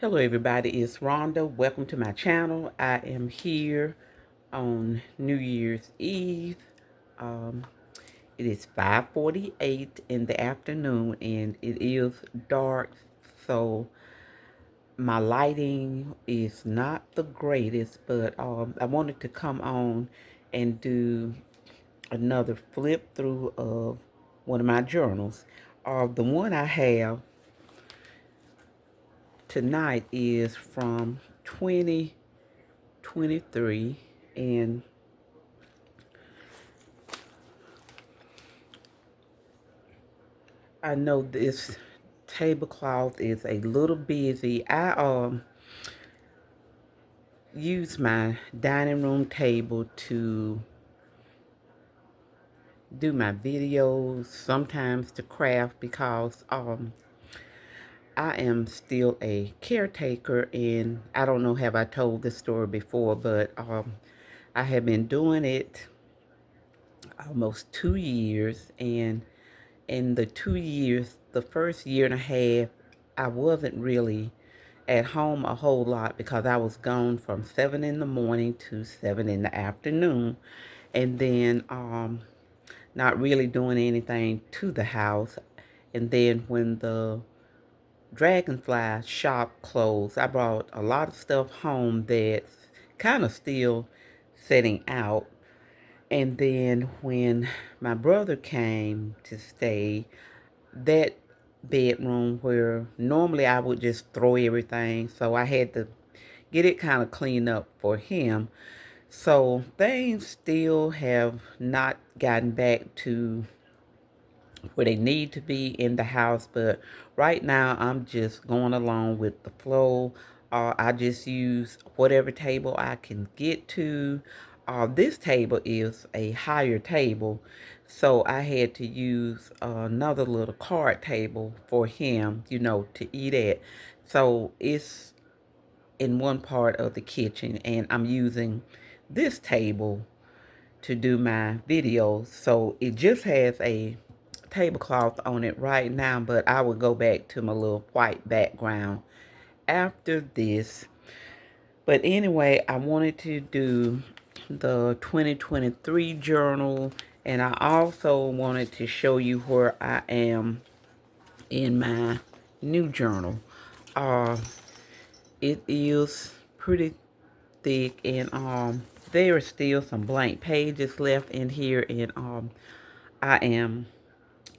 Hello everybody, it's Rhonda. Welcome to my channel. I am here on New Year's Eve. Um, it is 5:48 in the afternoon and it is dark, so my lighting is not the greatest, but I wanted to come on and do another flip through of one of my journals. The one I have tonight is from 2023, and I know this tablecloth is a little busy. I use my dining room table to do my videos, sometimes to craft, because I am still a caretaker, and I don't know, have I told this story before, but I have been doing it almost 2 years, and in the 2 years, the first year and a half, I wasn't really at home a whole lot because I was gone from 7 in the morning to 7 in the afternoon, and then not really doing anything to the house. And then when the Dragonfly shop closed, I brought a lot of stuff home that's kind of still sitting out. And then when my brother came to stay, that bedroom where normally I would just throw everything, so I had to get it kind of cleaned up for him. So things still have not gotten back to where they need to be in the house, but right now I'm just going along with the flow. I just use whatever table I can get to. This table is a higher table, so I had to use another little card table for him, to eat at. So it's in one part of the kitchen, and I'm using this table to do my videos. So it just has a tablecloth on it right now, but I will go back to my little white background after this. But anyway, I wanted to do the 2023 journal, and I also wanted to show you where I am in my new journal. Uh, it is pretty thick, and there are still some blank pages left in here, and I am,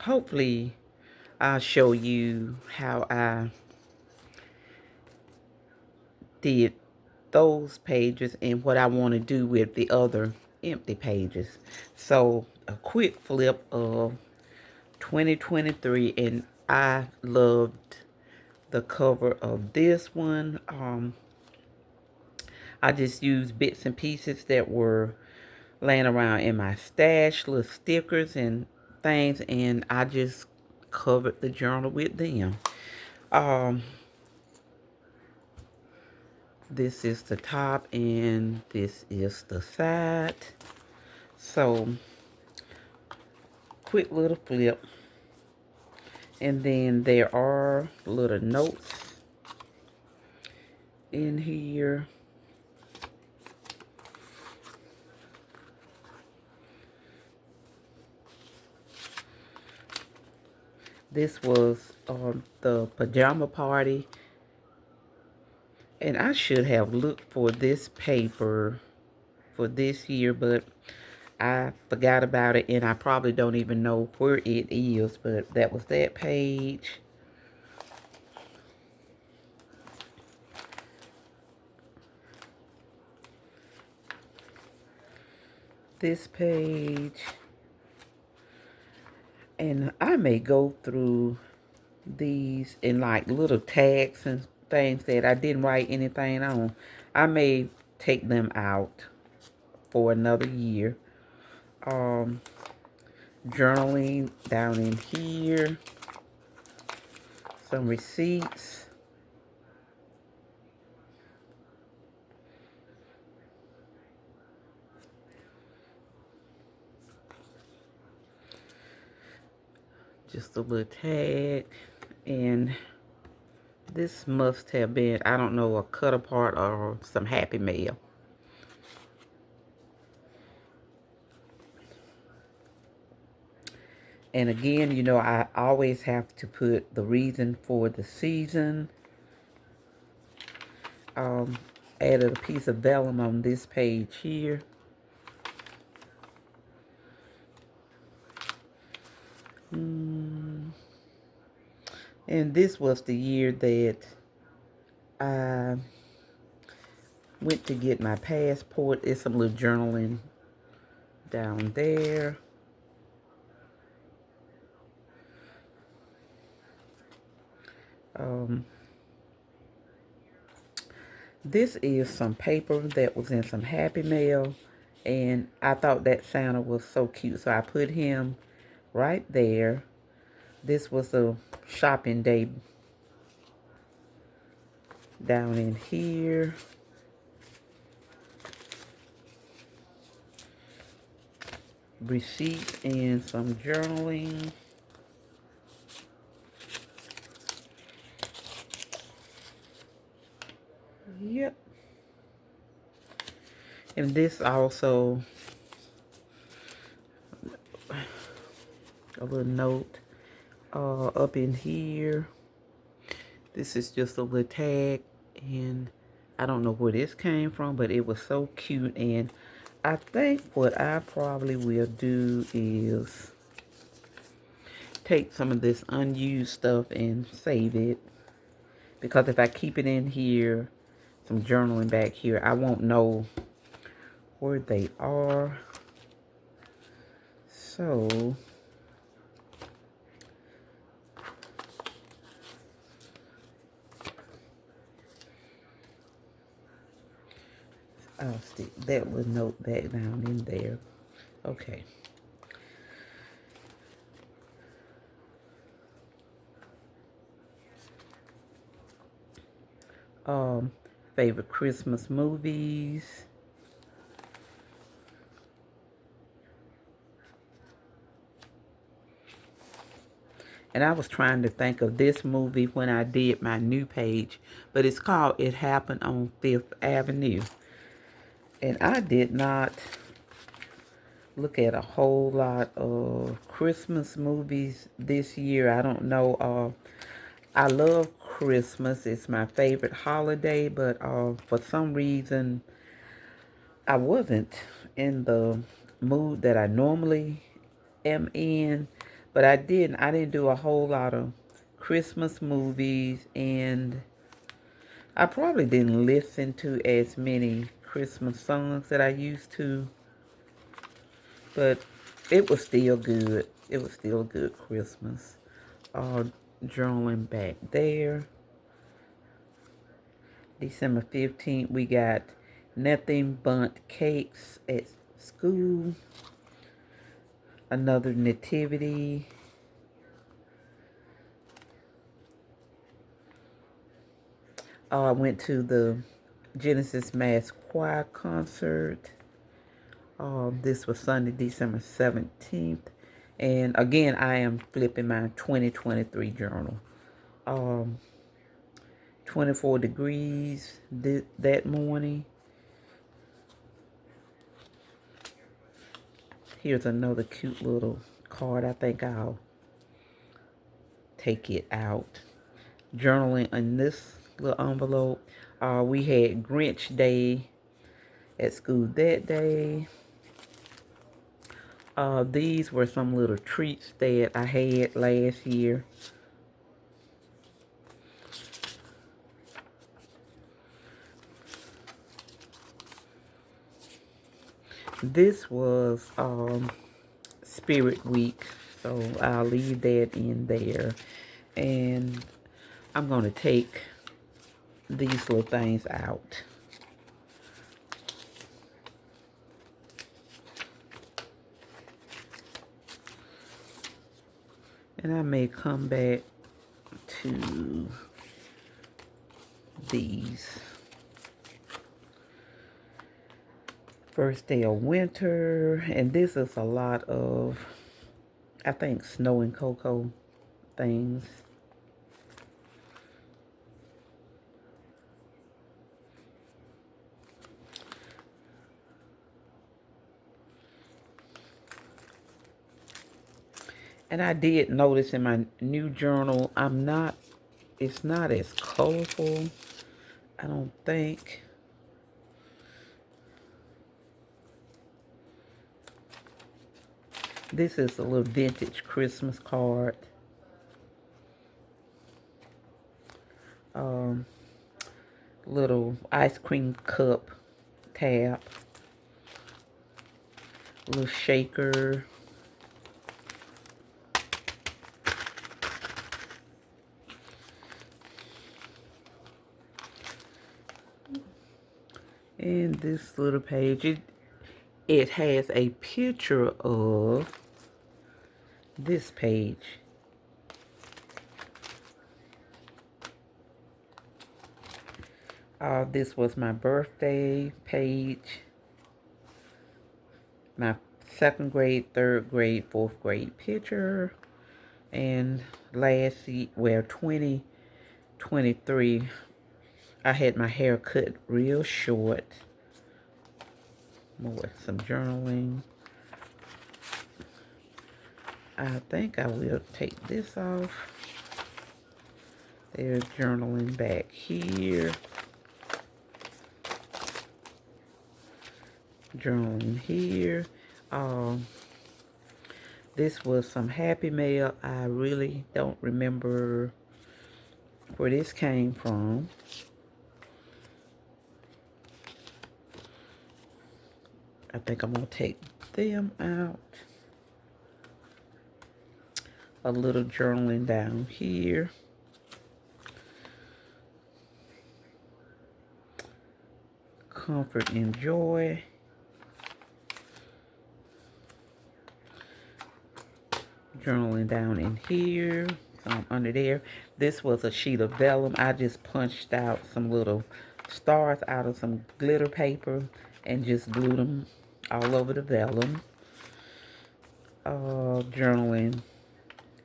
hopefully I'll show you how I did those pages and what I want to do with the other empty pages. So a quick flip of 2023, and I loved the cover of this one. I just used bits and pieces that were laying around in my stash, little stickers and things, and I just covered the journal with them. Um, this is the top and this is the side. So, quick little flip. And then there are little notes in here. This was the pajama party, and I should have looked for this paper for this year, but I forgot about it, and I probably don't even know where it is, but that was that page. This page. And I may go through these in like little tags and things that I didn't write anything on. I may take them out for another year. Um, Journaling down in here. Some receipts. Just a little tag. And This must have been, I don't know, a cut apart or some Happy Mail. And again, you know, I always have to put the reason for the season. Um, Added a piece of vellum on this page here. And this was the year that I went to get my passport. It's some little journaling down there. Um, this is some paper that was in some Happy Mail, and I thought that Santa was so cute, so I put him right there. This was a shopping day down in here. Receipt and some journaling. Yep. And this also, a little note up in here. This is just a little tag, and I don't know where this came from, but it was so cute. And I think what I probably will do is take some of this unused stuff and save it, because if I keep it in here, some journaling back here, I won't know where they are. So I'll stick that little note back down in there. Okay. Um, Favorite Christmas movies. And I was trying to think of this movie when I did my new page, but it's called It Happened on Fifth Avenue. And I did not look at a whole lot of Christmas movies this year. I don't know. I love Christmas. It's my favorite holiday, but for some reason, I wasn't in the mood that I normally am in. But I didn't do a whole lot of Christmas movies, and I probably didn't listen to as many Christmas songs that I used to. But it was still good. It was still a good Christmas. Journaling back there. December 15th, we got Nothing Bundt Cakes at school. Another nativity. I went to the Genesis Mass Choir concert. This was Sunday, December 17th. And again, I am flipping my 2023 journal. Um, 24 degrees that morning. Here's another cute little card. I think I'll take it out. Journaling in this little envelope. We had Grinch Day at school that day. These were some little treats that I had last year. This was Spirit Week, so I'll leave that in there. And I'm going to take these little things out. And I may come back to these. First day of winter, and this is a lot of, I think, snow and cocoa things. And I did notice in my new journal, it's not as colorful, I don't think. This is a little vintage Christmas card. Um, Little ice cream cup tab. Little shaker. And this little page, it has a picture of this page. This was my birthday page, my second grade, third grade, fourth grade picture, and last year, well, 2023, I had my hair cut real short. More some journaling. I think I will take this off. There's journaling back here. Journaling here. This was some Happy Mail. I really don't remember where this came from. I think I'm going to take them out. A little journaling down here. Comfort and joy. Journaling down in here. Some under there. This was a sheet of vellum. I just punched out some little stars out of some glitter paper and just glued them all over the vellum. Journaling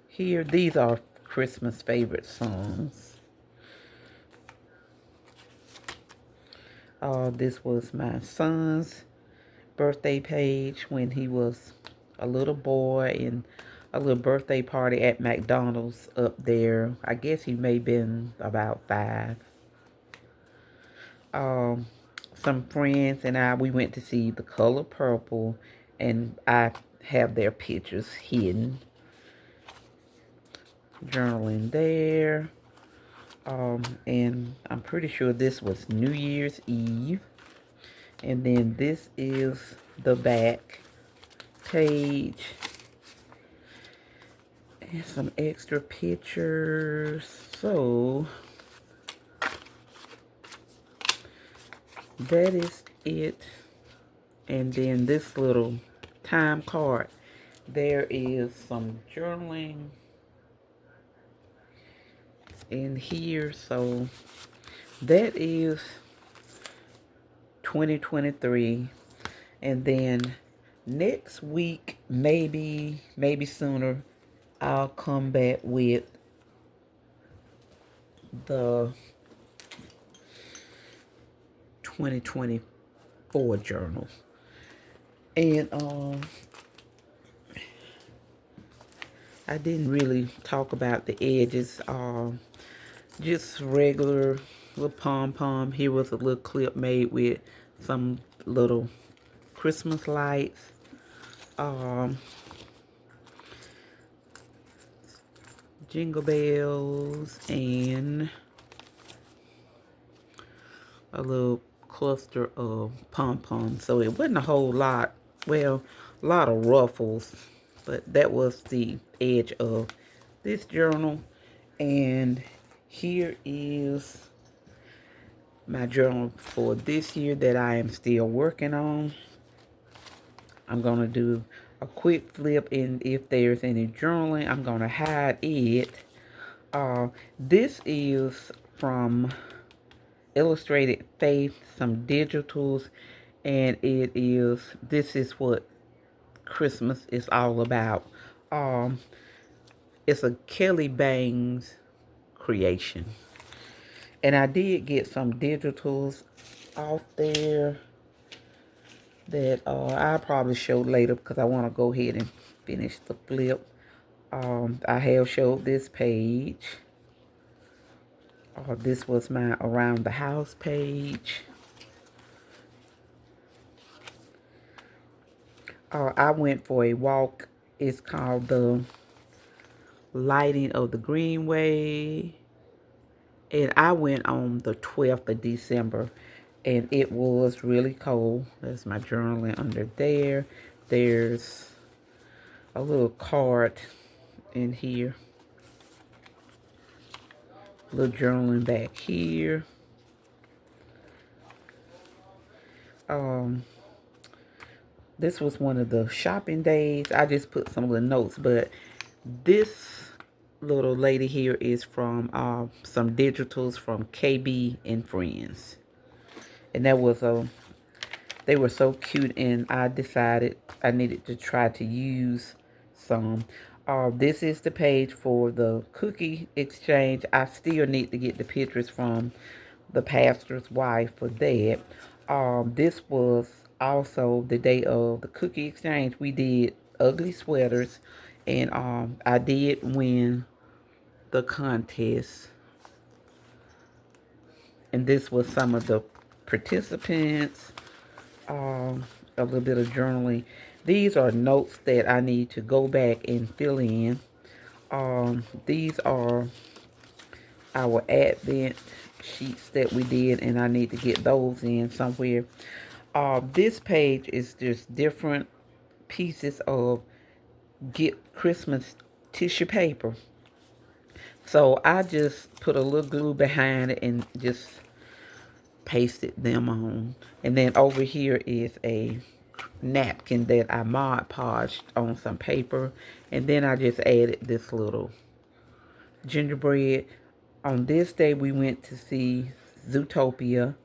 here. These are Christmas favorite songs. This was my son's birthday page when he was a little boy in a little birthday party at McDonald's up there. I guess he may have been about 5. Some friends and we went to see The Color Purple, and I have their pictures hidden. Journaling there. And I'm pretty sure this was New Year's Eve. And then this is the back page. And some extra pictures. So that is it. And then this little time card. There is some journaling in here. So that is 2023. And then next week, maybe sooner, I'll come back with the 2024 journal. And I didn't really talk about the edges. Just regular little pom-pom. Here was a little clip made with some little Christmas lights. Jingle bells and a little cluster of pom-poms. So it wasn't a whole lot. Well, a lot of ruffles. But that was the edge of this journal. And here is my journal for this year that I am still working on. I'm going to do a quick flip, and if there's any journaling, I'm going to hide it. This is from Illustrated Faith, some digitals, and this is what Christmas is all about. It's a Kelly Bangs creation. And I did get some digitals off there that I'll probably show later because I want to go ahead and finish the flip. I have showed this page. This was my around the house page. I went for a walk. It's called the Lighting of the Greenway. And I went on the 12th of December. And it was really cold. There's my journaling under there. There's a little card in here. A little journaling back here. This was one of the shopping days. I just put some of the notes, but this little lady here is from some digitals from KB and Friends. And that was they were so cute, and I decided I needed to try to use some. This is the page for the cookie exchange. I still need to get the pictures from the pastor's wife for that. This was also the day of the cookie exchange. We did ugly sweaters, and I did win the contest. And this was some of the participants. A little bit of journaling. These are notes that I need to go back and fill in. These are our Advent sheets that we did, and I need to get those in somewhere. This page is just different pieces of get Christmas tissue paper. So I just put a little glue behind it and just pasted them on. And then over here is a napkin that I Mod Podged on some paper. And then I just added this little gingerbread. On this day, we went to see Zootopia.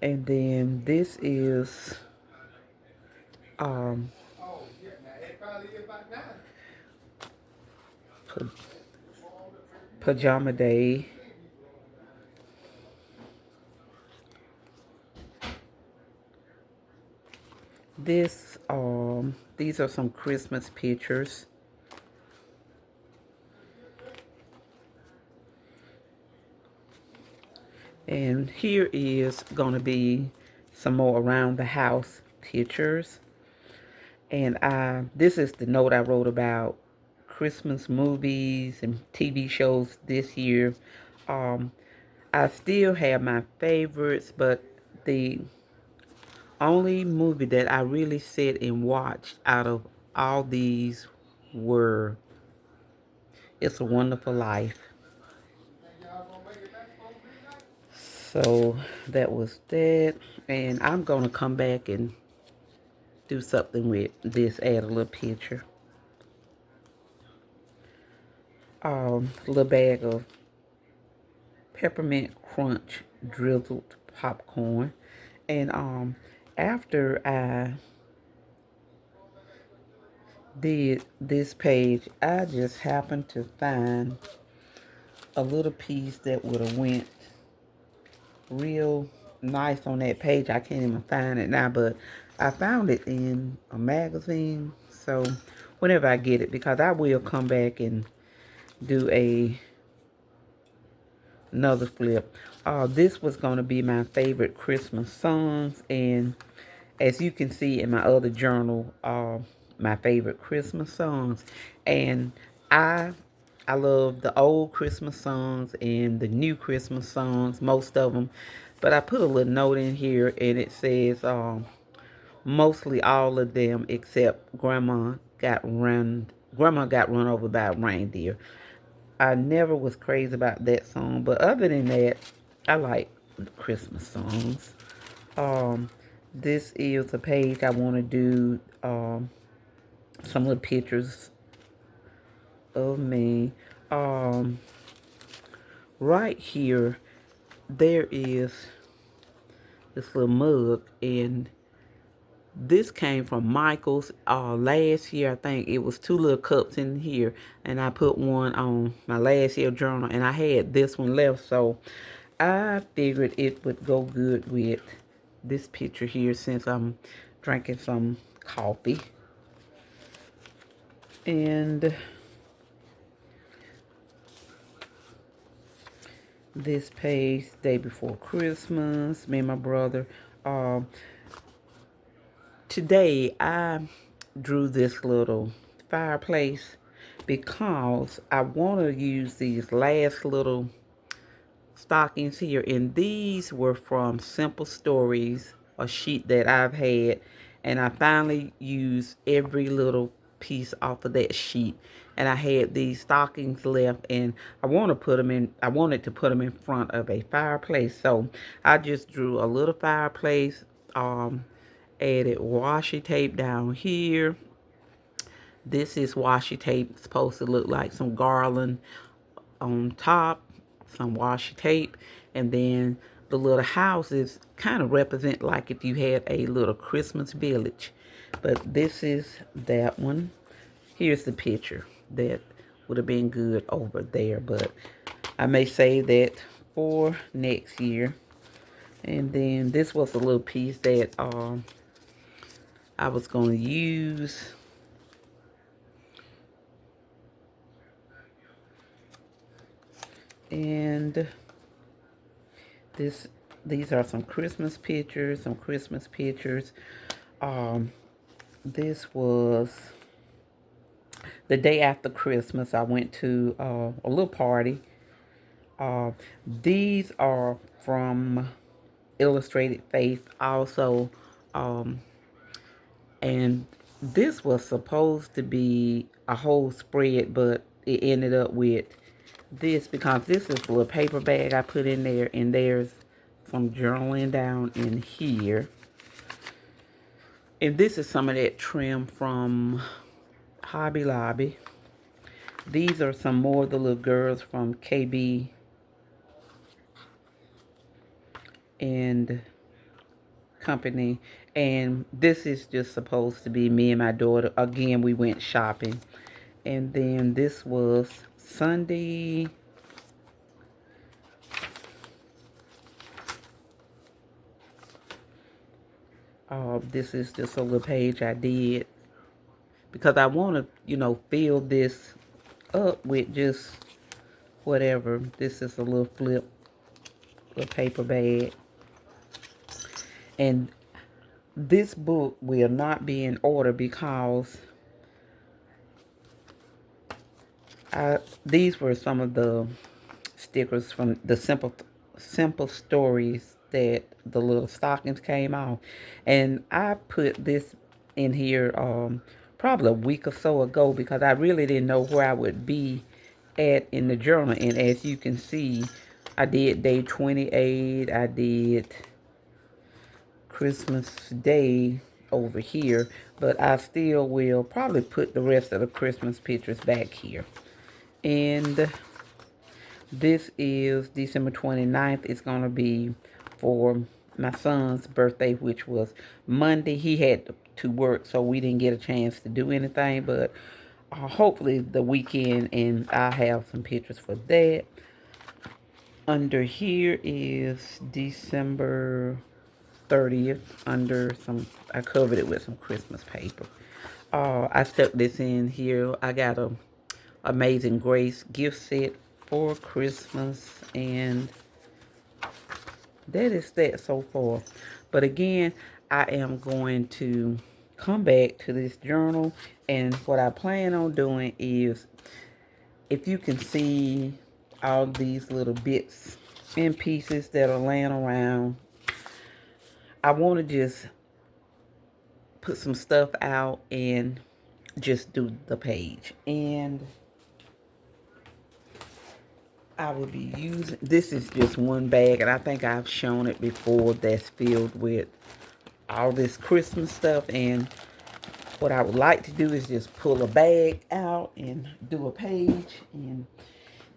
And then this is um, Pajama Day. These are some Christmas pictures. And here is going to be some more around the house pictures. And this is the note I wrote about Christmas movies and TV shows this year. I still have my favorites, but the only movie that I really sit and watched out of all these were It's a Wonderful Life. So that was that. And I'm going to come back and do something with this, add a little picture. Little bag of peppermint crunch drizzled popcorn. And after I did this page, I just happened to find a little piece that would have went real nice on that page. I can't even find it now, but I found it in a magazine. So whenever I get it, because I will come back and do another flip. This was going to be my favorite Christmas songs, and as you can see in my other journal, my favorite Christmas songs. And I love the old Christmas songs and the new Christmas songs, most of them. But I put a little note in here, and it says mostly all of them except Grandma got run over by a reindeer. I never was crazy about that song, but other than that, I like Christmas songs. Um, this is a page I want to do some little pictures of me. Um, right here, there is this little mug, and this came from Michael's last year. I think it was two little cups in here, and I put one on my last year journal, and I had this one left, so I figured it would go good with this picture here since I'm drinking some coffee. And this page, day before Christmas, me and my brother. Um, Today I drew this little fireplace because I want to use these last little stockings here, and these were from Simple Stories, a sheet that I've had, and I finally used every little piece off of that sheet, and I had these stockings left, and I wanted to put them in front of a fireplace. So I just drew a little fireplace, added washi tape down here. This is washi tape. It's supposed to look like some garland on top, some washi tape, and then the little houses kind of represent like if you had a little Christmas village. But this is that one. Here's the picture that would have been good over there, but I may save that for next year. And then this was a little piece that I was going to use. And this these are some Christmas pictures, Um, this was the day after Christmas. I went to a little party. Uh, these are from Illustrated Faith also. Um, and this was supposed to be a whole spread, but it ended up with this because this is a little paper bag I put in there, and there's some journaling down in here. And this is some of that trim from Hobby Lobby. These are some more of the little girls from KB and Company. And this is just supposed to be me and my daughter. Again, we went shopping. And then this was Sunday. This is just a little page I did because I want to, fill this up with just whatever. This is a little flip, little paper bag. And this book will not be in order because these were some of the stickers from the simple stories that the little stockings came off, and I put this in here probably a week or so ago because I really didn't know where I would be at in the journal. And as you can see, I did day 28. I did Christmas Day over here, but I still will probably put the rest of the Christmas pictures back here. And this is December 29th. It's going to be for my son's birthday, which was Monday. He had to work, so we didn't get a chance to do anything, but hopefully the weekend, and I'll have some pictures for that. Under here is December 30th. I covered it with some Christmas paper. I stuck this in here. I got a Amazing Grace gift set for Christmas, and that is that so far. But again, I am going to come back to this journal, and what I plan on doing is, if you can see all these little bits and pieces that are laying around, I want to just put some stuff out and just do the page. And I will be using, this is just one bag, and I think I've shown it before, that's filled with all this Christmas stuff. And what I would like to do is just pull a bag out and do a page, and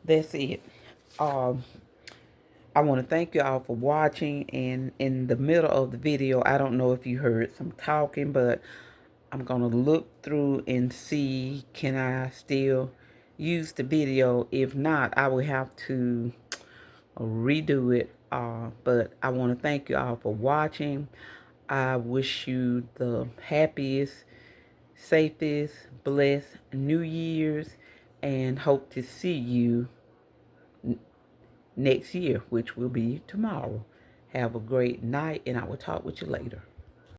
that's it. Um, I want to thank you all for watching. And in the middle of the video, I don't know if you heard some talking, but I'm going to look through and see, can I still use the video? If not, I will have to redo it. But I want to thank you all for watching. I wish you the happiest safest, blessed New Year's, and hope to see you next year, which will be tomorrow. Have a great night, and I will talk with you later.